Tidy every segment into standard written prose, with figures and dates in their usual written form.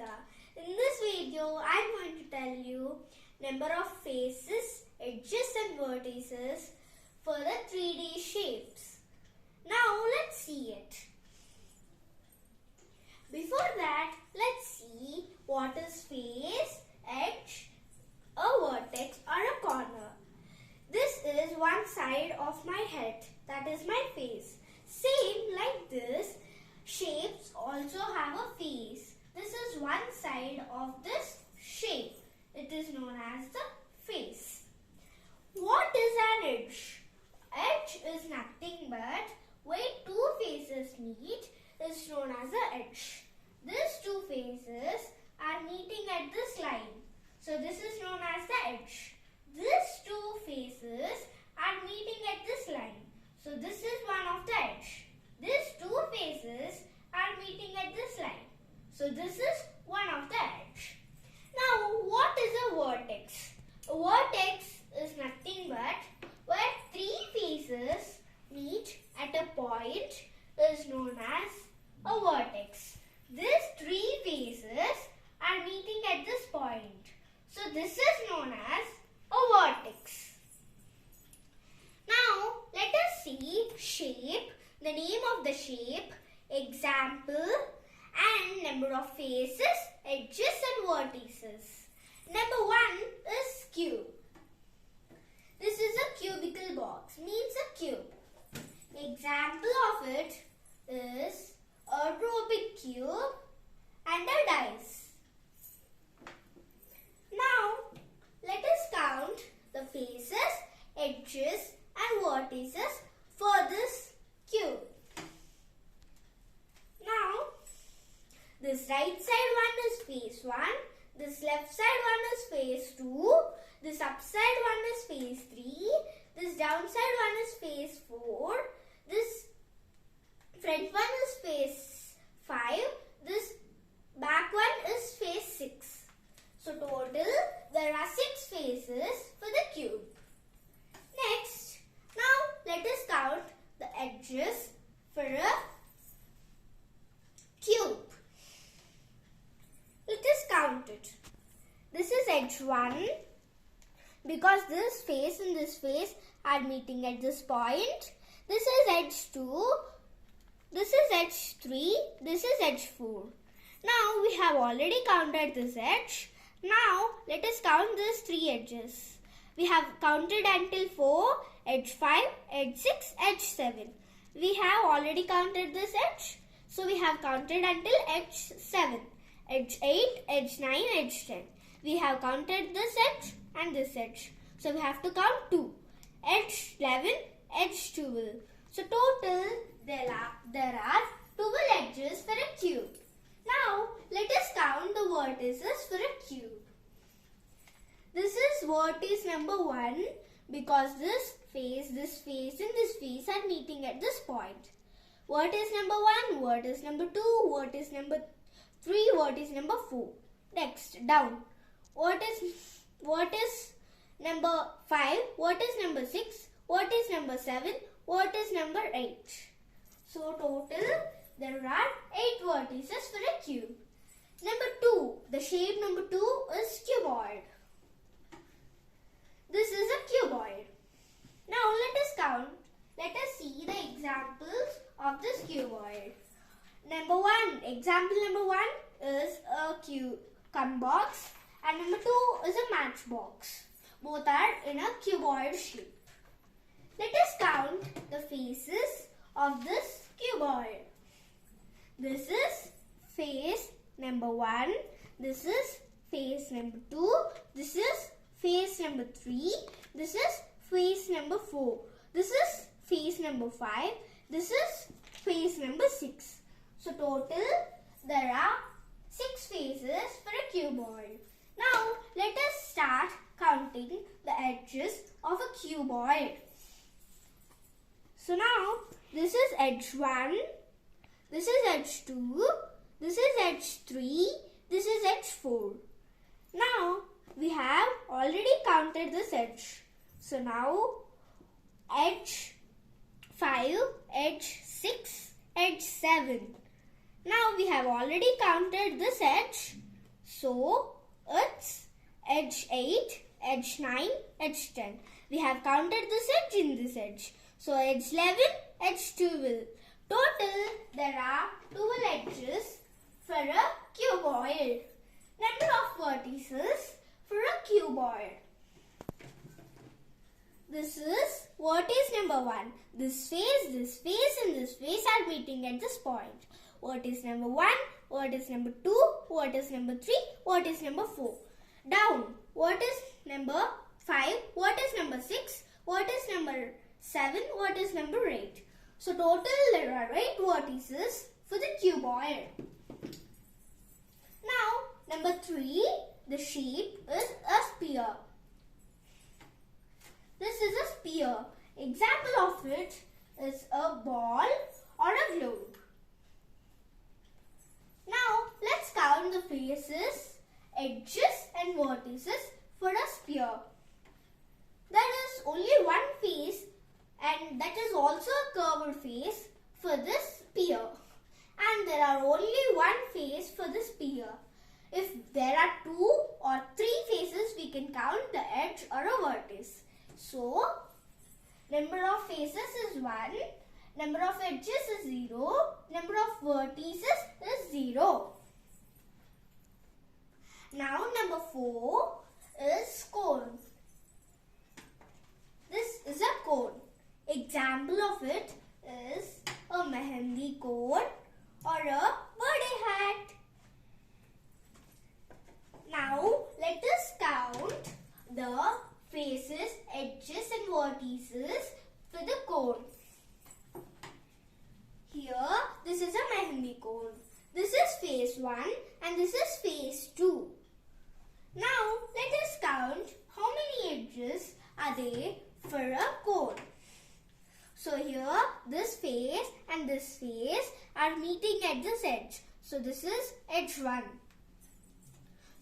Smita. In this video, I am going to tell you number of faces, edges and vertices for the 3D shapes. Now let's see it. Before that, let's see what is face, edge, a vertex or a corner. This is one side of my head, that is my face. Same like this, shapes also have a face. This is one side of this shape. It is known as the face. What is an edge? Edge is nothing but where two faces meet is known as the edge. These two faces are meeting at this line. So this is known as the edge. These two faces are meeting at this line. So this is one of the edge. These two faces are meeting at this line. So this is one of the edge. Now what is a vertex? A vertex is nothing but where three faces meet at a point is known as a vertex. These three faces are meeting at this point. So this is known as a vertex. Now let us see shape, the name of the shape, example and number of faces, edges and vertices. Number 1 is cube. This is a cubical box, means a cube. Example of it is a Rubik cube and a dice. Now let us count the faces, edges and vertices for this cube. Now this right side one is face 1, this left side one is face 2, this upside one is face 3, this downside one is face 4, this front one is face 5, this back one is face 6. So total there are 6 faces for the cube. Next, now let us count the edges for a cube. Let us count it. This is edge 1 because this face and this face are meeting at this point. This is edge 2. This is edge 3. This is edge 4. Now we have already counted this edge. Now let us count these 3 edges. We have counted until 4, edge 5, edge 6, edge 7. We have already counted this edge. So we have counted until edge 7. Edge 8, edge 9, edge 10. We have counted this edge and this edge. So we have to count 2. Edge 11, edge 12. So total there are 12 edges for a cube. Now let us count the vertices for a cube. This is vertex number 1 because this face and this face are meeting at this point. Vertex number 1, vertex number 2, vertex number 3, vertex number 4. Next, down. Vertex number 5, vertex number 6, vertex number 7, vertex number 8. So total there are 8 vertices for a cube. Number 2, the shape number 2 is cuboid. This is a cuboid. Now let us count. Let us see the examples of this cuboid. Number 1, example number 1 is a cum box and number 2 is a matchbox. Both are in a cuboid shape. Let us count the faces of this cuboid. This is face number 1, this is face number 2, this is face number 3, this is face number 4, this is face number 5, this is face number 6. So total there are 6 faces for a cuboid. Now let us start counting the edges of a cuboid. So now this is edge 1, this is edge 2, this is edge 3, this is edge 4. Now we have already counted this edge. So now edge 5, edge 6, edge 7. Now we have already counted this edge. So it's edge 8, edge 9, edge 10. We have counted this edge in this edge. So edge 11, edge 12. Total there are 12 edges for a cuboid. Number of vertices for a cuboid. This is vertex number 1. This face and this face are meeting at this point. Vertex number 1, vertex number 2, vertex number 3, vertex number 4. Down, vertex number 5, vertex number 6, vertex number 7, vertex number 8. So total there are 8 vertices for the cuboid. Now number 3, the shape is a sphere. This is a sphere. Example of it is a ball or a globe. Now let's count the faces, edges and vertices for a sphere. There is only one face and that is also a curved face for this sphere. And there are only one face for the sphere. If there are 2 or 3 faces, we can count the edge or a vertex. So, number of faces is 1, number of edges is 0, number of vertices is 0. Now, number 4 is cone. This is a cone. Example of it is a mehendi cone or a birthday hat. Now, let us count the faces, edges and vertices for the cone. Here, this is a mehendi cone. This is face 1 and this is face 2. Now, let us count how many edges are there for a cone. So here, this face and this face are meeting at this edge. So this is edge 1.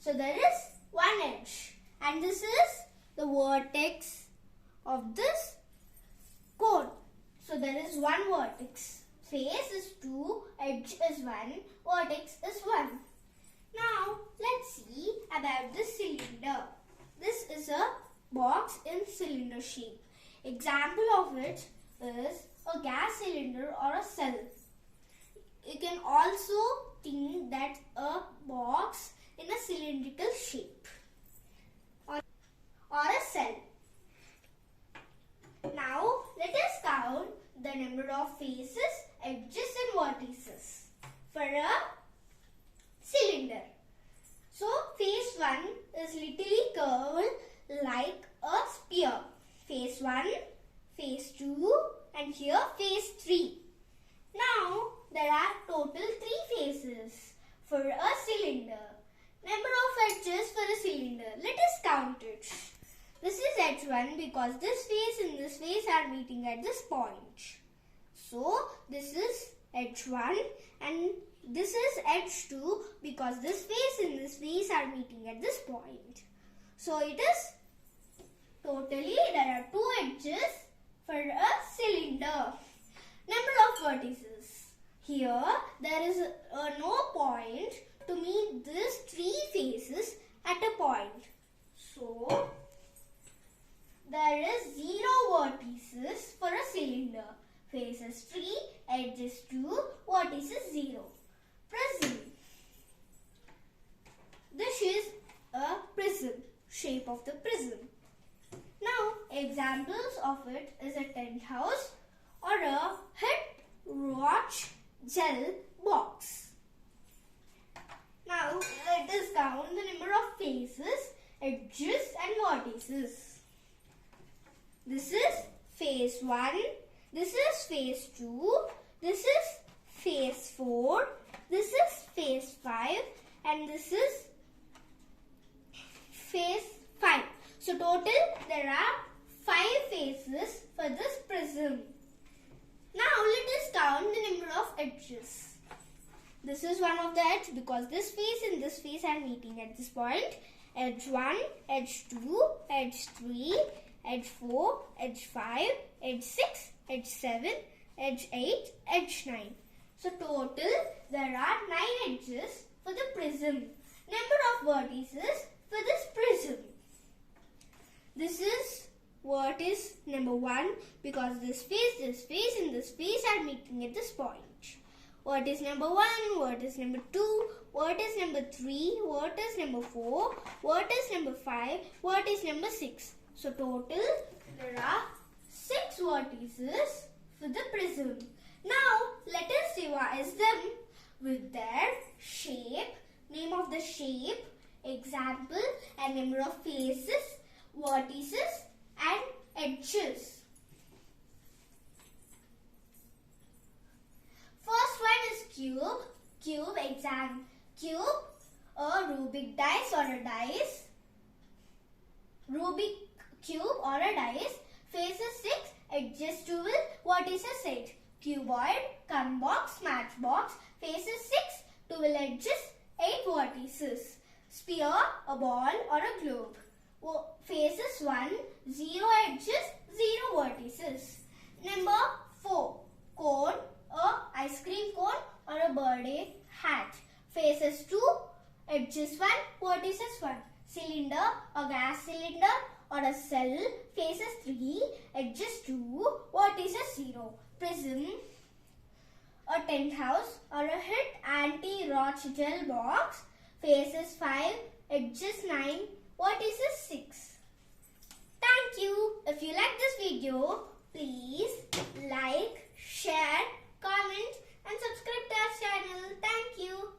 So there is one edge and this is the vertex of this cone. So there is one vertex. Face is 2, edge is 1, vertex is 1. Now let's see about this cylinder. This is a box in cylinder shape. Example of it is a gas cylinder or a cell. You can also think that a box in a cylindrical shape or a cell. Now let us count the number of faces, edges and vertices for a cylinder. So face 1 is literally curved like a spear. Face 1, face 2 and here face 3. Now there are total 3 faces for a cylinder. Number of edges for a cylinder. Let us count it. This is edge 1 because this face and this face are meeting at this point. So this is edge 1 and this is edge 2 because this face and this face are meeting at this point. So it is totally there are 2 edges for a cylinder. Number of vertices. Here there is no point to meet these 3 faces at a point. So there is 0 vertices for a cylinder. Faces 3, edges 2, vertices 0. Prism. This is a prism, shape of the prism. Now examples of it is a tent house or a hit watch gel box. Now let us count the number of faces, edges and vertices. This is face 1, this is face 2, this is face 4, this is face 5 and this is face 5. So total there are 5 faces for this prism. Now let us count the number of edges. This is one of the edge because this face and this face are meeting at this point. Edge 1, edge 2, edge 3, edge 4, edge 5, edge 6, edge 7, edge 8, edge 9. So total there are 9 edges for the prism. number of vertices for this prism. This is vertex number 1 because this face and this face are meeting at this point. Vertex number 1, vertex number 2, vertex number 3, vertex number 4, vertex number 5, vertex number 6. So total there are 6 vertices for the prism. Now let us revise them with their shape, name of the shape, example and number of faces, vertices and edges. First one is cube. Cube, a Rubik dice or a dice. Rubik cube or a dice. Faces 6, edges 12, vertices 8. Cuboid, gun box, matchbox. Faces 6, 12 edges, 8 vertices. Sphere, a ball or a globe. Faces 1, 0 edges, 0 vertices. Number 4, cone, a ice cream cone or a birthday hat. Faces 2, edges 1, vertices 1. Cylinder, a gas cylinder or a cell. Faces 3, edges 2, vertices 0. Prism, a tent house or a hit anti-roch gel box. Faces 5, edges 9, vertices 6. Thank you. If you like this video, please like, share, comment and subscribe to our channel. Thank you.